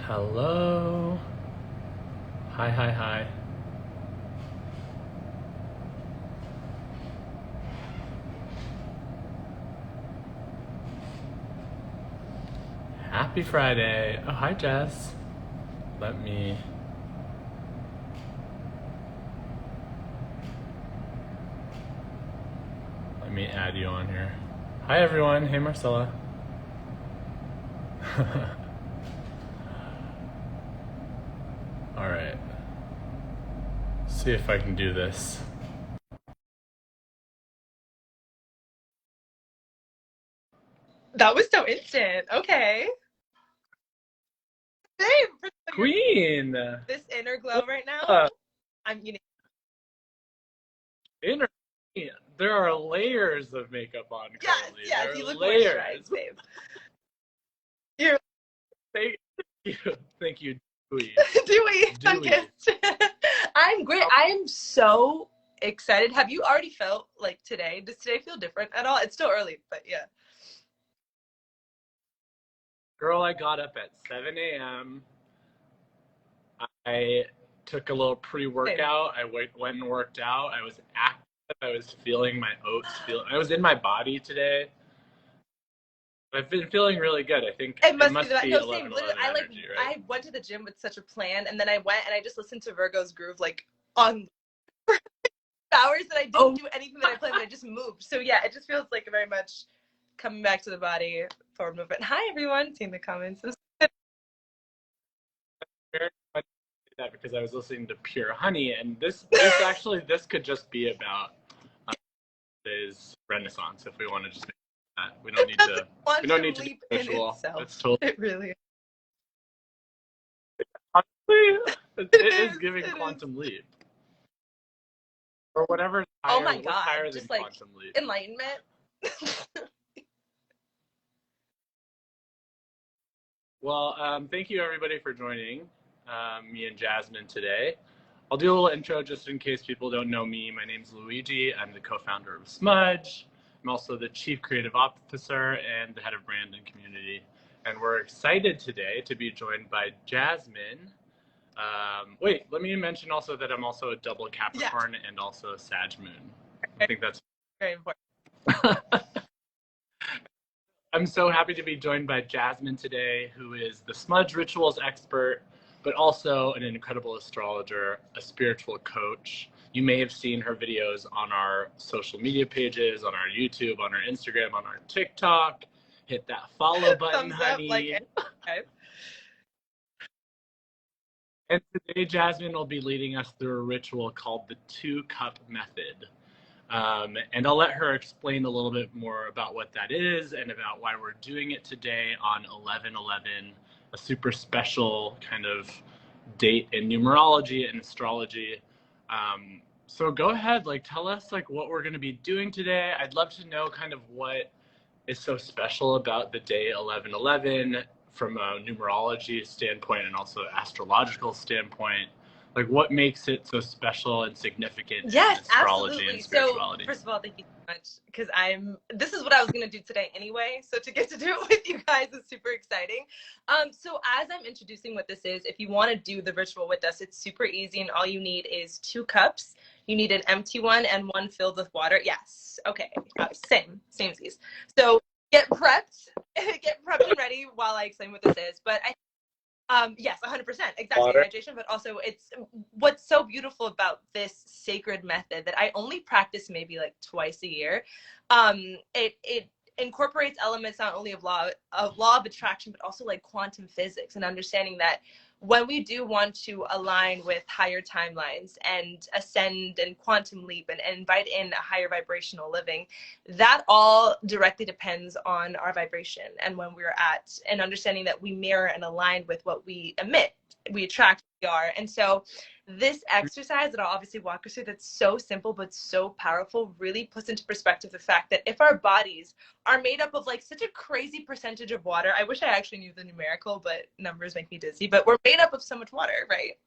Hello. Hi, hi, hi. Happy Friday. Oh, hi, Jess. Let me let me add you on here. Hi, everyone. Hey, Marcella. All right. See if I can do this. That was so instant. Okay. Same. You're Queen. this inner glow What's right now. up? I'm you know Inner. There are layers of makeup on yes, currently. yes, There are you look layers. moisturized, babe. You're Thank you. Thank you, Dewey. Dewey, Dewey. sun-kissed. I'm great. I am so excited. Have you already felt like today? Does today feel different at all? It's still early, but yeah. Girl, I got up at 7 a.m. I took a little Same. pre-workout. I went and worked out. I was active. I was feeling my oats. I was in my body today. I've been feeling really good. I think It it must be must the be no, same. 11:11 Literally, energy, right? I went to the gym with such a plan, and then I went and I just listened to Virgo's Groove like on hours that I didn't Oh, do anything that I planned, but I just moved. So yeah, it just feels like very much coming back to the body, forward movement. Hi everyone, seeing the comments. very much that because I was listening to Pure Honey, and this could just be about today's Renaissance. If we want to just make that, That's a we don't quantum need to be leap in visual. itself. It's totally It really honestly, it it is is. giving It is. quantum leap or whatever Oh higher. my What's god, higher than just like quantum leap? enlightenment. Well, thank you everybody for joining me and Jasmine today. I'll do a little intro just in case people don't know me. My name's Luigi. I'm the co-founder of Smudge. I'm also the chief creative officer and the head of brand and community. And we're excited today to be joined by Jasmine. Wait, let me mention also that I'm also a double Yeah, Capricorn and also a Sag Moon. I think that's. very important. I'm so happy to be joined by Jasmine today, who is the smudge rituals expert, but also an incredible astrologer, a spiritual coach. You may have seen her videos on our social media pages, on our YouTube, on our Instagram, on our TikTok. Hit that follow button, Thumbs up, like honey. okay. And today, Jasmine will be leading us through a ritual called the 2 cup method. And I'll let her explain a little bit more about what that is and about why we're doing it today on 11/11, a super special kind of date in numerology and astrology. So go ahead, like tell us like what we're going to be doing today. I'd love to know kind of what is so special about the day 11/11 from a numerology standpoint and also astrological standpoint. Like what makes it so special and significant in Yes, astrology and absolutely. So, spirituality? first of all, thank you so much because this is what I was going to do today anyway. So, to get to do it with you guys is super exciting. So, as I'm introducing what this is, if you want to do the ritual with us, it's super easy, and all you need is 2 cups. You need an empty one and one filled with water. Yes. Okay. Same as these. So, get prepped, get prepped and ready while I explain what this is. But yes, 100%. Exactly. Water. Hydration, but also it's what's so beautiful about this sacred method that I only practice maybe like twice a year. It incorporates elements not only of law of attraction, but also like quantum physics and understanding that when we do want to align with higher timelines and ascend and quantum leap and invite in a higher vibrational living, that all directly depends on our vibration and when we're at, and understanding that we mirror and align with what we emit, we attract, we are. And so this exercise that I'll obviously walk us through, that's so simple but so powerful, really puts into perspective the fact that if our bodies are made up of like such a crazy percentage of water, I wish I actually knew the numerical, but numbers make me dizzy, but we're made up of so much water, right?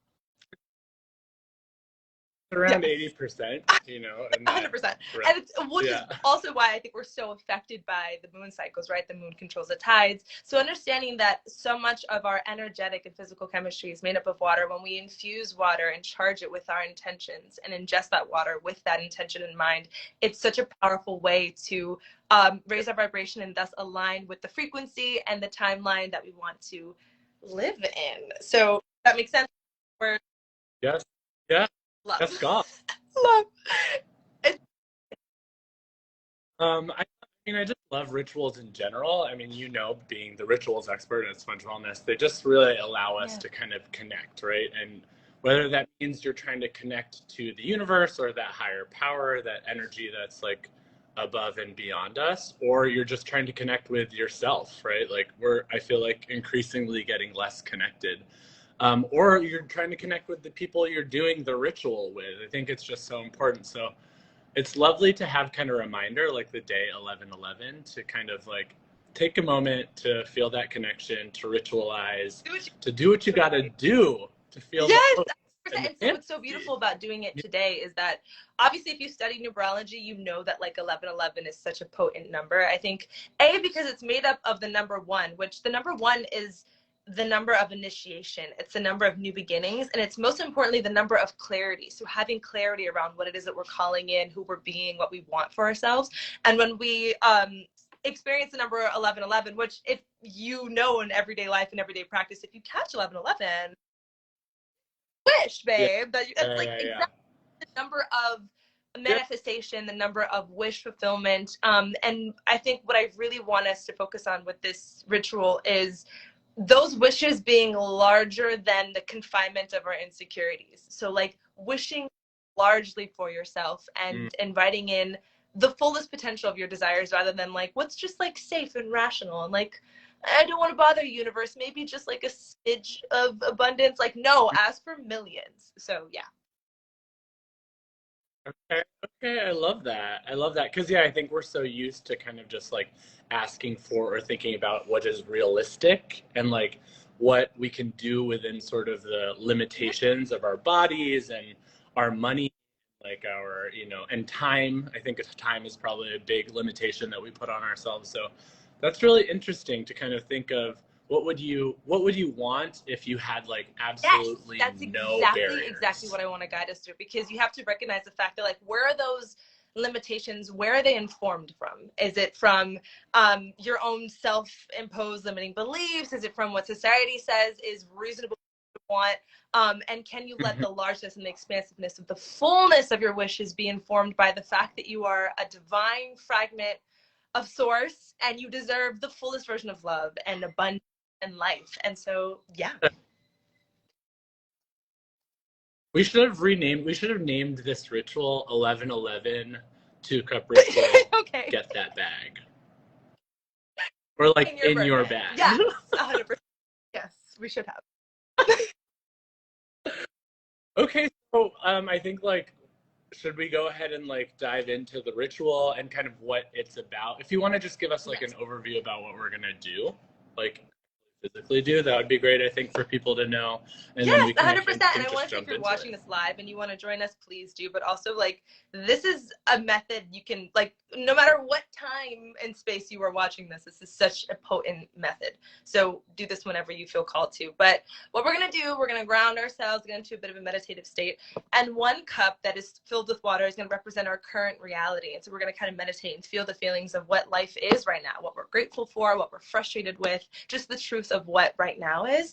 around Yes. 80%, you know, and that 100%. right. And it's, which is Yeah. also why I think we're so affected by the moon cycles, right? The moon controls the tides. So understanding that so much of our energetic and physical chemistry is made up of water, when we infuse water and charge it with our intentions and ingest that water with that intention in mind, it's such a powerful way to raise our vibration and thus align with the frequency and the timeline that we want to live in. So that makes sense. For Yes. Yeah. love. Yes, God. Love. I mean, I just love rituals in general. I mean, you know, being the rituals expert at Sponge Wellness, they just really allow us to kind of connect, right? And whether that means you're trying to connect to the universe or that higher power, that energy that's like above and beyond us, or you're just trying to connect with yourself, right? Like I feel like increasingly getting less connected. Or you're trying to connect with the people you're doing the ritual with. I think it's just so important. So it's lovely to have kind of reminder like the day 11/11 to kind of like take a moment to feel that connection, to ritualize, to do what you got to do to feel yes, the and so what's so beautiful about doing it today is that obviously if you study numerology, you know that like 11/11 is such a potent number. I think because it's made up of the number 1, which the number 1 is the number of initiation. It's the number of new beginnings, and it's most importantly the number of clarity. So having clarity around what it is that we're calling in, who we're being, what we want for ourselves. And when we experience the number 11/11, which if you know in everyday life and everyday practice, if you catch 11/11, wish, babe. That's like exactly the number of manifestation, the number of wish fulfillment. And I think what I really want us to focus on with this ritual is those wishes being larger than the confinement of our insecurities. So like wishing largely for yourself and inviting in the fullest potential of your desires rather than like what's just like safe and rational and like I don't want to bother you, universe, maybe just like a smidge of abundance. Like no, ask for millions. So yeah. Okay, I love that. I love that because yeah, I think we're so used to kind of just like asking for or thinking about what is realistic and like what we can do within sort of the limitations of our bodies and our money, like our, you know, and time. I think time is probably a big limitation that we put on ourselves. So that's really interesting to kind of think of what would you want if you had like absolutely no barriers? Exactly what I want to guide us through, because you have to recognize the fact that like where are those limitations, where are they informed from? Is it from your own self-imposed limiting beliefs? Is it from what society says is reasonable to want? And can you let the largeness and the expansiveness of the fullness of your wishes be informed by the fact that you are a divine fragment of source and you deserve the fullest version of love and abundance and life? And so yeah. We should have named this ritual 11/11 2-cup ritual. Okay. Get that bag. Or like in your bag. Yes, 100%. Yes, we should have. Okay, so I think like should we go ahead and like dive into the ritual and kind of what it's about? If you want to just give us like an overview about what we're gonna do, like physically do, that would be great, I think, for people to know. And yes, then we can 100%. And I want to say if you're watching this live and you want to join us, please do. But also like this is a method you can like no matter what time and space you are watching this is such a potent method. So do this whenever you feel called to. But what we're gonna do, we're gonna ground ourselves, get into a bit of a meditative state. And 1 cup that is filled with water is gonna represent our current reality. And so we're gonna kind of meditate and feel the feelings of what life is right now, what we're grateful for, what we're frustrated with, just the truth of what right now is.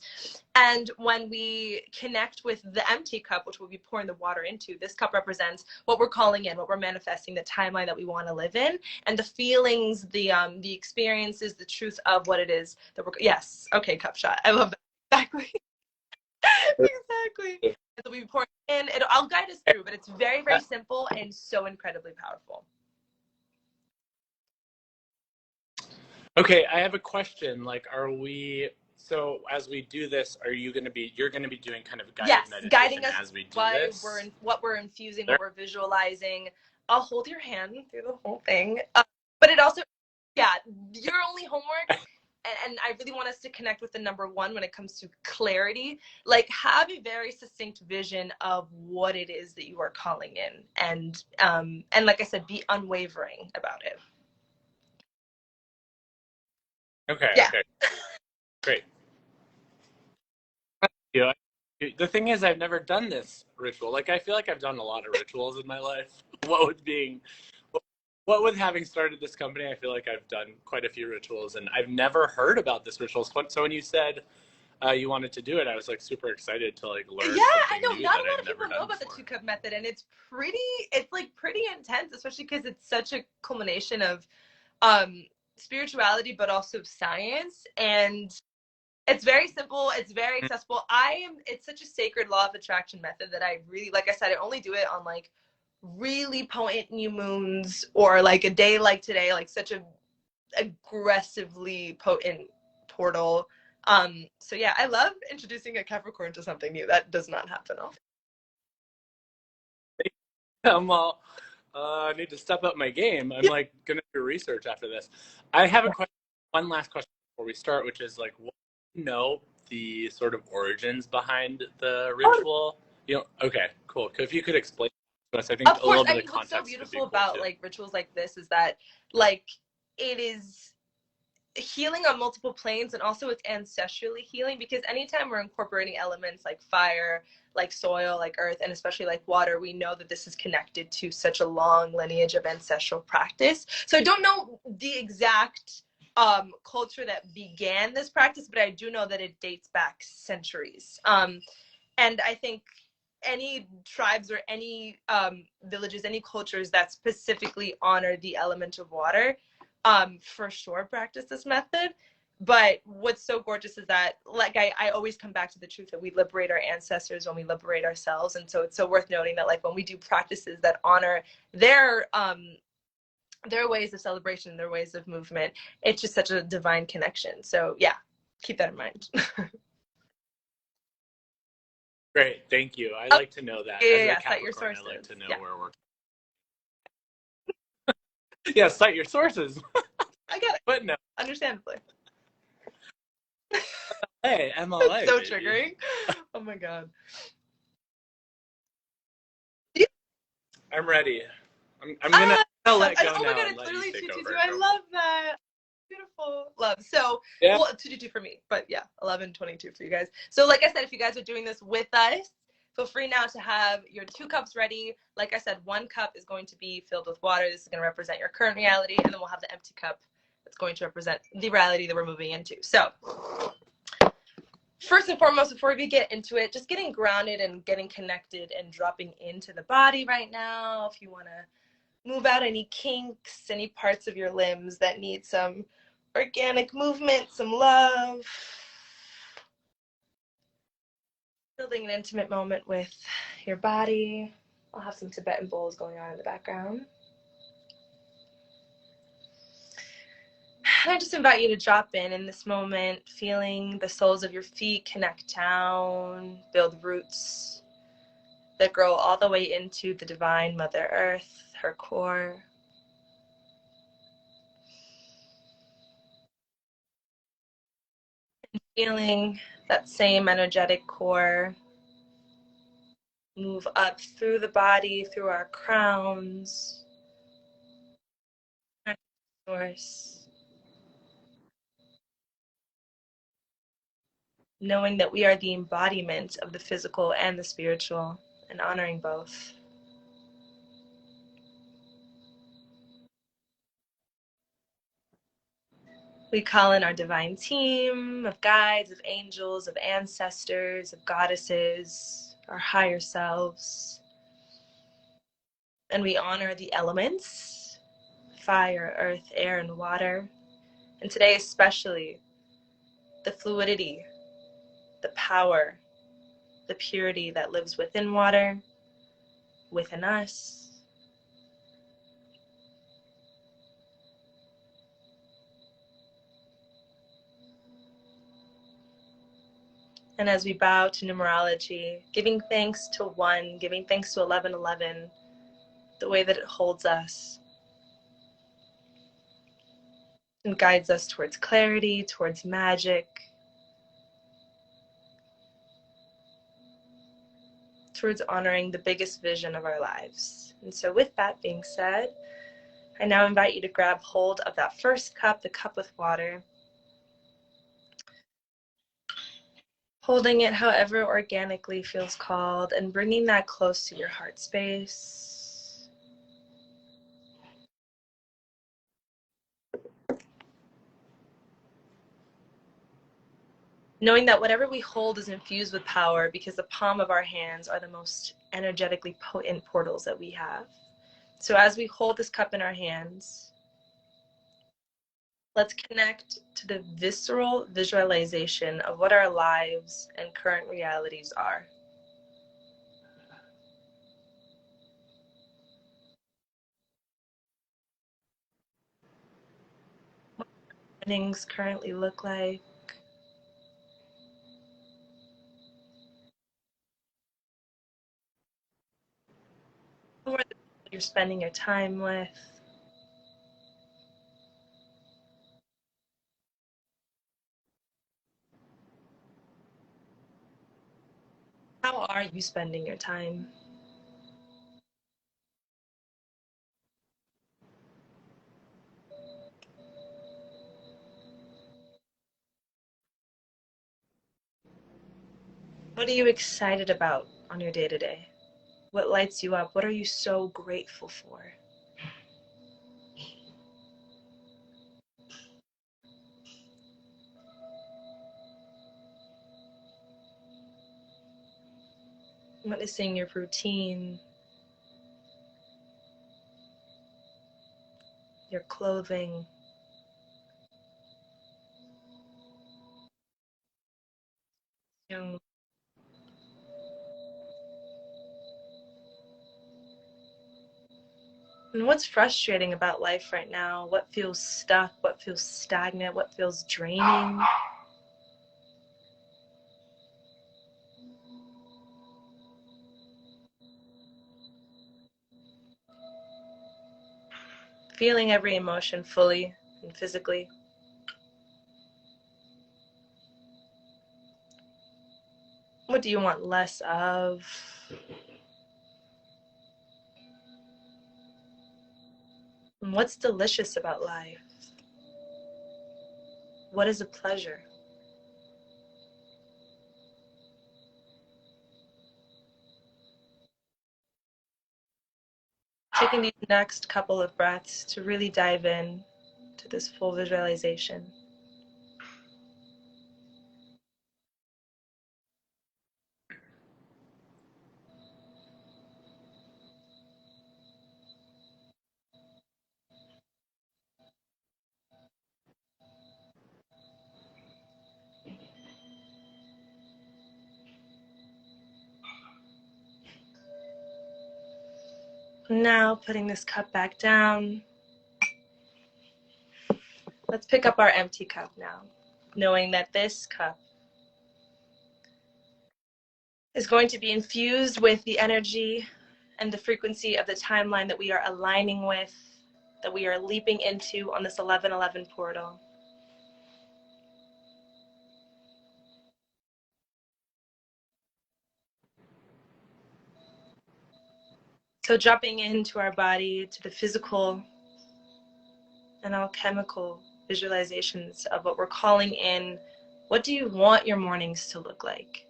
And when we connect with the empty cup, which we'll be pouring the water into, this cup represents what we're calling in, what we're manifesting, the timeline that we want to live in, and the feelings, the experiences, the truth of what it is that we're. Yes, okay, cup shot. I love that. Exactly. Exactly. And so we'll be pouring in. I'll guide us through, but it's very, very simple and so incredibly powerful. Okay, I have a question. Like, so as we do this, you're going to be doing kind of guided meditation guiding us as we do this? What we're infusing, what we're visualizing. I'll hold your hand through the whole thing. But it also, your only homework and I really want us to connect with the number one when it comes to clarity. Like, have a very succinct vision of what it is that you are calling in, and like I said, be unwavering about it. Okay. Yeah. Okay. Great. You know, the thing is, I've never done this ritual. Like, I feel like I've done a lot of rituals in my life. What with being, what with having started this company, I feel like I've done quite a few rituals, and I've never heard about this ritual. So when you said you wanted to do it, I was like super excited to like learn Yeah, I something know. new Not that a lot I've of never people know done about the before. 2 cup method, and it's like pretty intense, especially because it's such a culmination of spirituality, but also science. And it's very simple. It's very accessible. It's such a sacred law of attraction method that I really, like I said, I only do it on like really potent new moons or like a day like today, like such a aggressively potent portal. So yeah, I love introducing a Capricorn to something new. That does not happen often. I'm all, I need to step up my game. I'm like gonna do research after this. I have a question. One last question before we start, which is like, what do you know the sort of origins behind the ritual? You know, okay, cool. If you could explain to us, I think Of a course, little bit I of mean, what's so context would be beautiful cool about too. like rituals like this is that like it is healing on multiple planes, and also it's ancestrally healing, because anytime we're incorporating elements like fire, like soil, like earth, and especially like water, we know that this is connected to such a long lineage of ancestral practice. So I don't know the exact culture that began this practice, but I do know that it dates back centuries. And I think any tribes or any villages, any cultures that specifically honor the element of water, for sure practice this method. But what's so gorgeous is that, like, I always come back to the truth that we liberate our ancestors when we liberate ourselves. And so it's so worth noting that, like, when we do practices that honor their ways of celebration, their ways of movement, it's just such a divine connection. So yeah, keep that in mind. Great, thank you. I Oh, like to know that. As a yeah, cite your Capricorn, I like sources. to know Yeah, where we're. Yeah, cite your sources. I get it. But no, Understandably. hey, That's MLA, so baby. triggering. Oh my god. I'm ready. I'm gonna let go Oh my now god, and it's let you literally take 222. over, I girl. love that. Beautiful. Love. So, Yeah. well, 222 for me, but yeah, 1122 for you guys. So, like I said, if you guys are doing this with us, feel free now to have your 2 cups ready. Like I said, 1 cup is going to be filled with water. This is going to represent your current reality, and then we'll have the empty cup that's going to represent the reality that we're moving into. So, first and foremost, before we get into it, just getting grounded and getting connected and dropping into the body right now. If you want to move out any kinks, any parts of your limbs that need some organic movement, some love. Building an intimate moment with your body. I'll have some Tibetan bowls going on in the background. And I just invite you to drop in this moment, feeling the soles of your feet connect down, build roots that grow all the way into the divine Mother Earth, her core. Feeling that same energetic core move up through the body, through our crowns, source, knowing that we are the embodiment of the physical and the spiritual, and honoring both. We call in our divine team of guides, of angels, of ancestors, of goddesses, our higher selves. And we honor the elements, fire, earth, air, and water. And today especially, the fluidity, the power, the purity that lives within water, within us. And as we bow to numerology, giving thanks to 1, giving thanks to 1111, the way that it holds us. and guides us towards clarity, towards magic, towards honoring the biggest vision of our lives. And so with that being said, I now invite you to grab hold of that first cup, the cup with water, holding it however organically feels called, and bringing that close to your heart space. Knowing that whatever we hold is infused with power, because the palm of our hands are the most energetically potent portals that we have. So as we hold this cup in our hands, let's connect to the visceral visualization of what our lives and current realities are. What things currently look like. Who are the people you're spending your time with? How are you spending your time? What are you excited about on your day-to-day? What lights you up? What are you so grateful for? Witnessing your routine, your clothing, and what's frustrating about life right now? What feels stuck? What feels stagnant? What feels draining? Feeling every emotion fully and physically. What do you want less of? And what's delicious about life? What is a pleasure? Taking these next couple of breaths to really dive in to this full visualization. Now putting this cup back down. Let's pick up our empty cup now, knowing that this cup is going to be infused with the energy and the frequency of the timeline that we are aligning with, that we are leaping into on this 1111 portal. So dropping into our body, to the physical and alchemical visualizations of what we're calling in. What do you want your mornings to look like?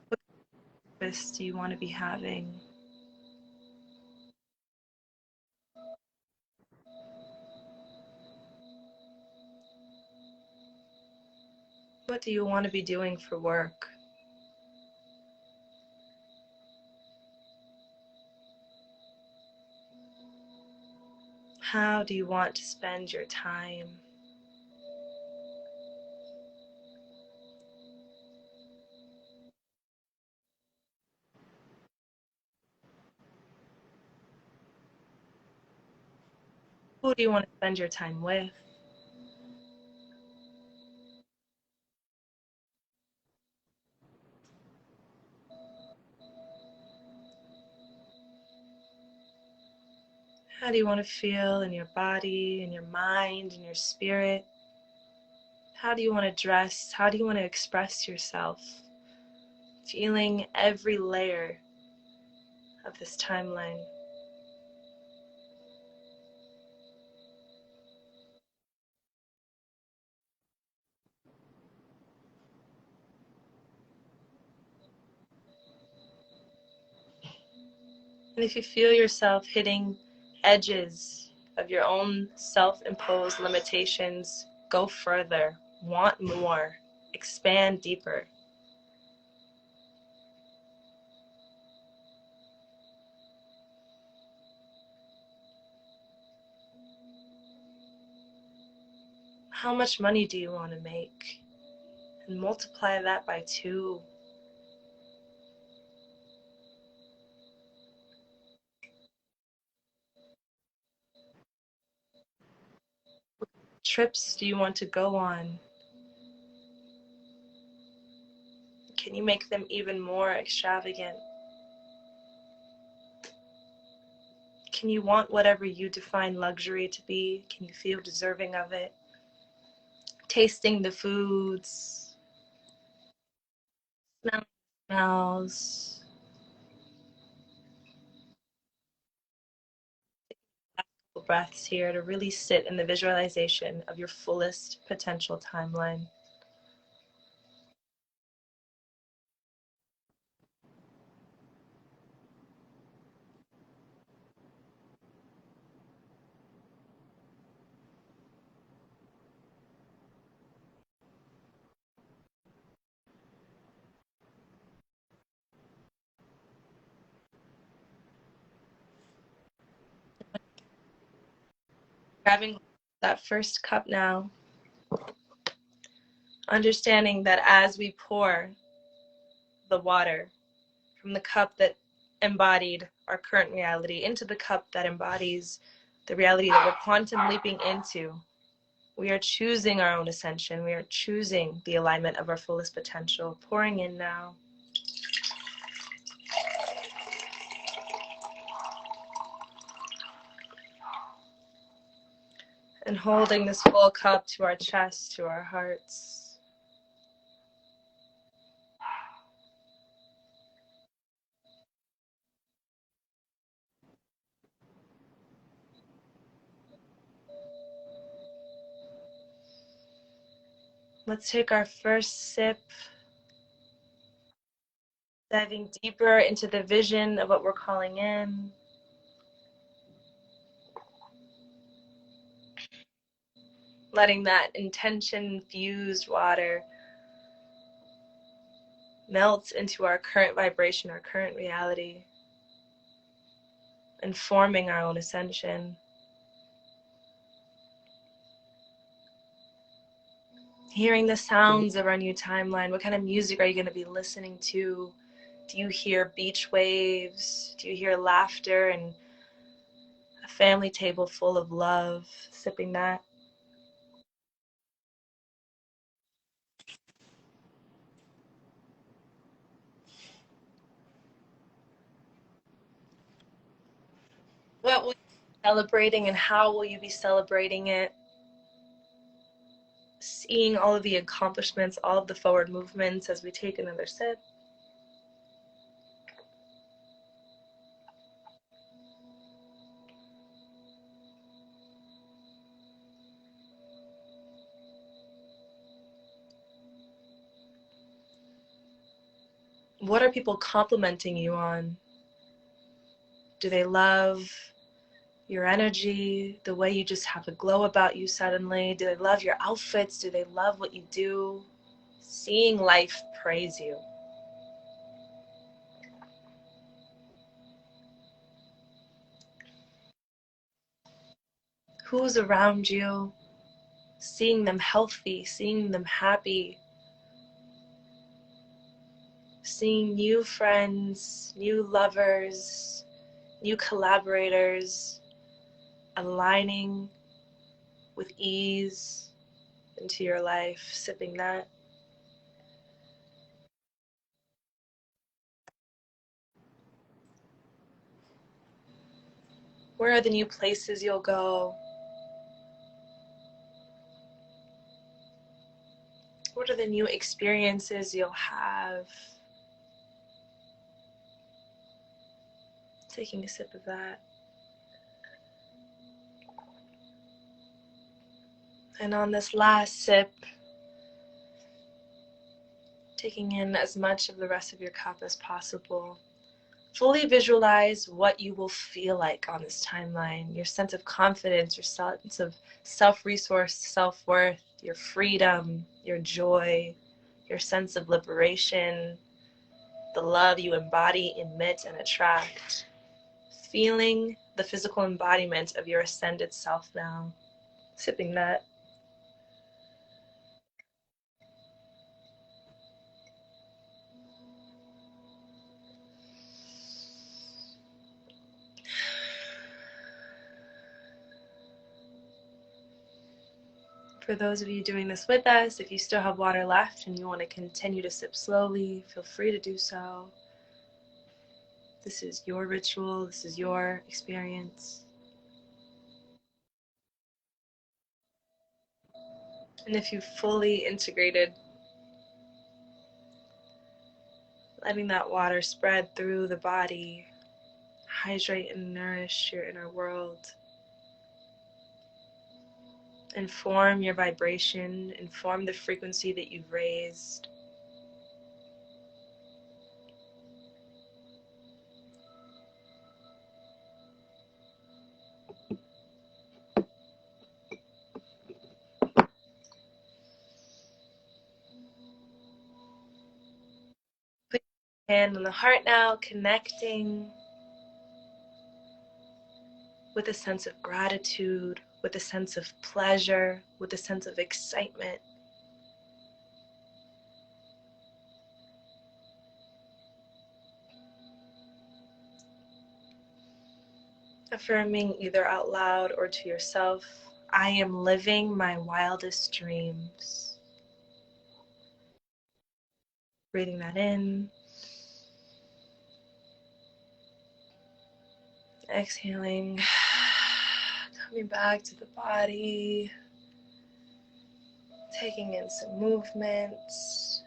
What purpose do you want to be having? What do you want to be doing for work? How do you want to spend your time? Who do you want to spend your time with? How do you want to feel in your body, in your mind, in your spirit? How do you want to dress? How do you want to express yourself? Feeling every layer of this timeline. And if you feel yourself hitting edges of your own self-imposed limitations, go further, want more, expand deeper. How much money do you want to make? And multiply that by 2. Trips do you want to go on? Can you make them even more extravagant? Can you want whatever you define luxury to be? Can you feel deserving of it? Tasting the foods, smelling the smells, breaths here to really sit in the visualization of your fullest potential timeline. Grabbing that first cup now, understanding that as we pour the water from the cup that embodied our current reality into the cup that embodies the reality that we're quantum leaping into, we are choosing our own ascension. We are choosing the alignment of our fullest potential. Pouring in now. And holding this full cup to our chest, to our hearts. Let's take our first sip, diving deeper into the vision of what we're calling in. Letting that intention-infused water melt into our current vibration, our current reality, and forming our own ascension. Hearing the sounds of our new timeline. What kind of music are you going to be listening to? Do you hear beach waves? Do you hear laughter and a family table full of love, sipping that? What will you be celebrating and how will you be celebrating it? Seeing all of the accomplishments, all of the forward movements as we take another sip. What are people complimenting you on? Do they love your energy, the way you just have a glow about you suddenly? Do they love your outfits? Do they love what you do? Seeing life praise you. Who's around you? Seeing them healthy, seeing them happy, seeing new friends, new lovers, new collaborators aligning with ease into your life, sipping that. Where are the new places you'll go? What are the new experiences you'll have? Taking a sip of that. And on this last sip, taking in as much of the rest of your cup as possible. Fully visualize what you will feel like on this timeline, your sense of confidence, your sense of self-resource, self-worth, your freedom, your joy, your sense of liberation, the love you embody, emit, and attract. Feeling the physical embodiment of your ascended self now. Sipping that. For those of you doing this with us, if you still have water left and you want to continue to sip slowly, feel free to do so. This is your ritual, this is your experience. And if you've fully integrated, letting that water spread through the body, hydrate and nourish your inner world. Inform your vibration, inform the frequency that you've raised. Put your hand on the heart now, connecting with a sense of gratitude, with a sense of pleasure, with a sense of excitement. Affirming either out loud or to yourself, I am living my wildest dreams. Breathing that in. Exhaling. Coming back to the body. Taking in some movements.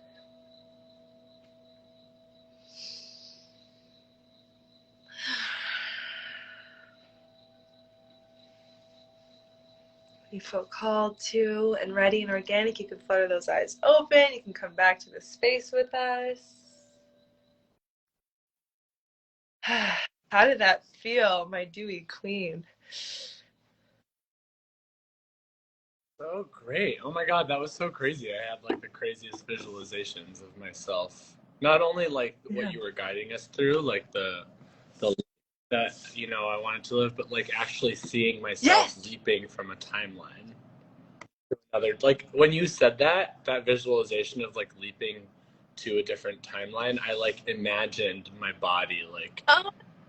You feel called to and ready and organic, you can flutter those eyes open. You can come back to the space with us. How did that feel, my dewy queen? So great. Oh my God, that was so crazy. I had like the craziest visualizations of myself. Not only like what you were guiding us through, like the that I wanted to live, but like actually seeing myself leaping from a timeline to another. Like when you said that visualization of like leaping to a different timeline, I like imagined my body like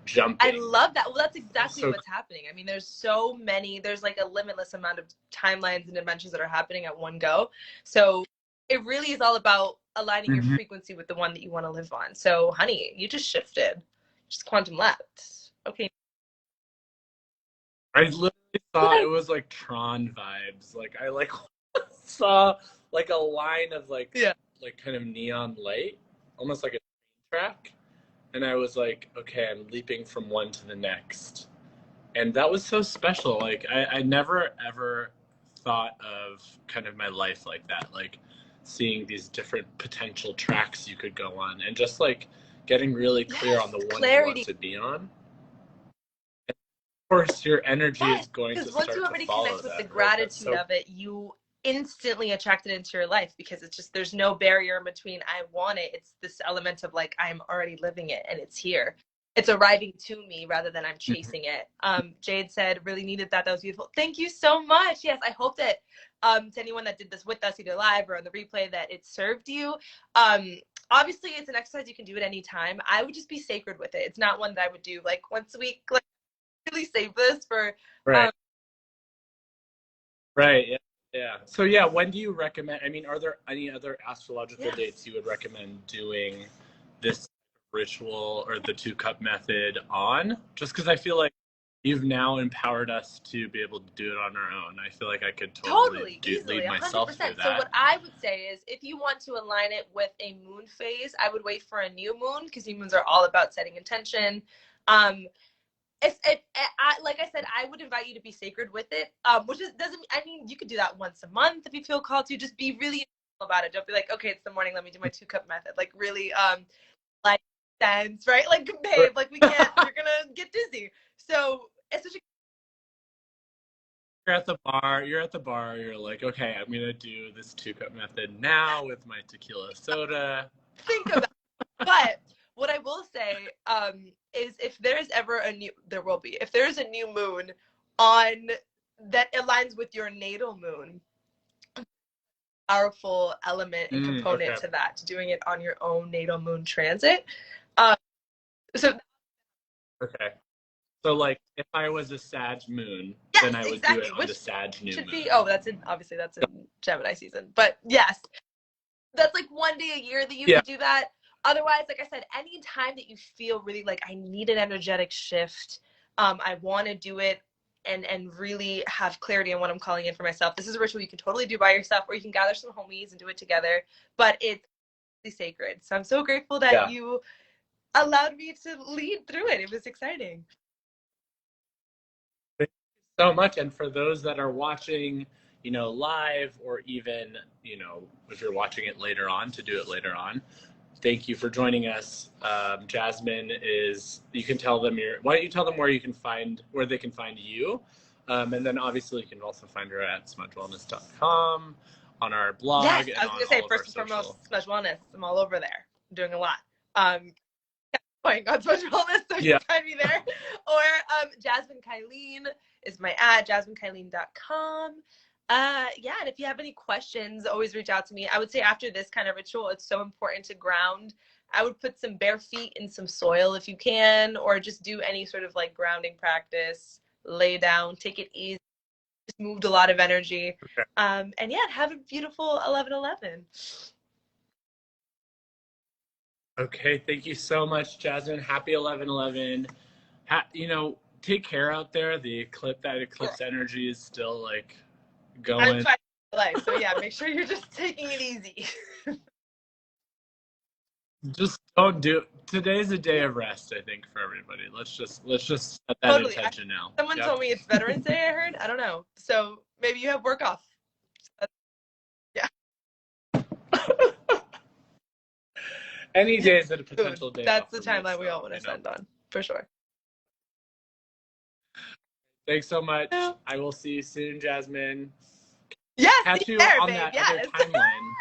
jumping. I love that. Well, that's exactly what's happening. I mean, there's like a limitless amount of timelines and dimensions that are happening at one go. So it really is all about aligning your frequency with the one that you want to live on. So honey, you just shifted, just quantum leapt. Okay. I literally thought it was like Tron vibes. Like I like saw like a line of like kind of neon light, almost like a train track. And I was like, okay, I'm leaping from one to the next. And that was so special. Like I never ever thought of kind of my life like that. Like seeing these different potential tracks you could go on and just like getting really clear on the one you want to be on. Of course, your energy is going to start to follow that. Because once you already connect with the gratitude of it, you instantly attract it into your life because it's just there's no barrier between I want it. It's this element of like I'm already living it and it's here. It's arriving to me rather than I'm chasing it. Jade said, really needed that. That was beautiful. Thank you so much. Yes, I hope that to anyone that did this with us, either live or on the replay, that it served you. Obviously, it's an exercise you can do at any time. I would just be sacred with it. It's not one that I would do like once a week. Like, really save this for right. Yeah. So yeah, when do you recommend? I mean, are there any other astrological dates you would recommend doing this ritual or the 2-cup method on? Just because I feel like you've now empowered us to be able to do it on our own. I feel like I could totally easily, lead myself through 100%. that. So what I would say is, if you want to align it with a moon phase, I would wait for a new moon, because new moons are all about setting intention. If like I said, I would invite you to be sacred with it, which is doesn't. I mean, you could do that once a month if you feel called to. Just be really about it. Don't be like, okay, it's the morning, let me do my 2-cup method. Like really, like sense, right? Like, babe, like we can't. You're gonna get dizzy. So it's such a You're at the bar, you're like, okay, I'm gonna do this 2-cup method now with my tequila soda. think about it. But what I will say is, if there's ever if there's a new moon on that aligns with your natal moon, powerful element and component to that, to doing it on your own natal moon transit. So okay. So, like, if I was a Sag moon, yes, then I would exactly. do it on the Sag new should moon. be, obviously that's in Gemini season. But yes, that's like one day a year that you could do that. Otherwise, like I said, any time that you feel really like, I need an energetic shift, I want to do it and really have clarity on what I'm calling in for myself. This is a ritual you can totally do by yourself, or you can gather some homies and do it together. But it's really sacred. So I'm so grateful that you allowed me to lead through it. It was exciting. Thank you so much. And for those that are watching, you know, live, or even, you know, if you're watching it later on, to do it later on, thank you for joining us. Jasmine is, you can tell them why don't you tell them where they can find you? And then obviously you can also find her at smudgewellness.com, on our blog. Yes, and I was going to say, first and foremost, Smudge Wellness. I'm all over there. I'm doing a lot. Going on Smudge Wellness, so you can find me there. Or Jasmine Kylene is my ad, jasminekylene.com. And if you have any questions, always reach out to me. I would say after this kind of ritual, it's so important to ground. I would put some bare feet in some soil if you can, or just do any sort of like grounding practice. Lay down, take it easy. Just moved a lot of energy. Okay. And have a beautiful 11/11. Okay, thank you so much, Jasmine. Happy 11/11. You know, take care out there. The eclipse energy is still like going. I'm trying to life, so make sure you're just taking it easy. Just don't do. Today's a day of rest, I think, for everybody. Let's just set that intention now. Someone told me it's Veterans Day, I heard. I don't know. So maybe you have work off. Yeah. Any day is a potential day. That's the timeline we all want to send on, for sure. Thanks so much. I will see you soon, Jasmine. Yes, catch you on that other timeline.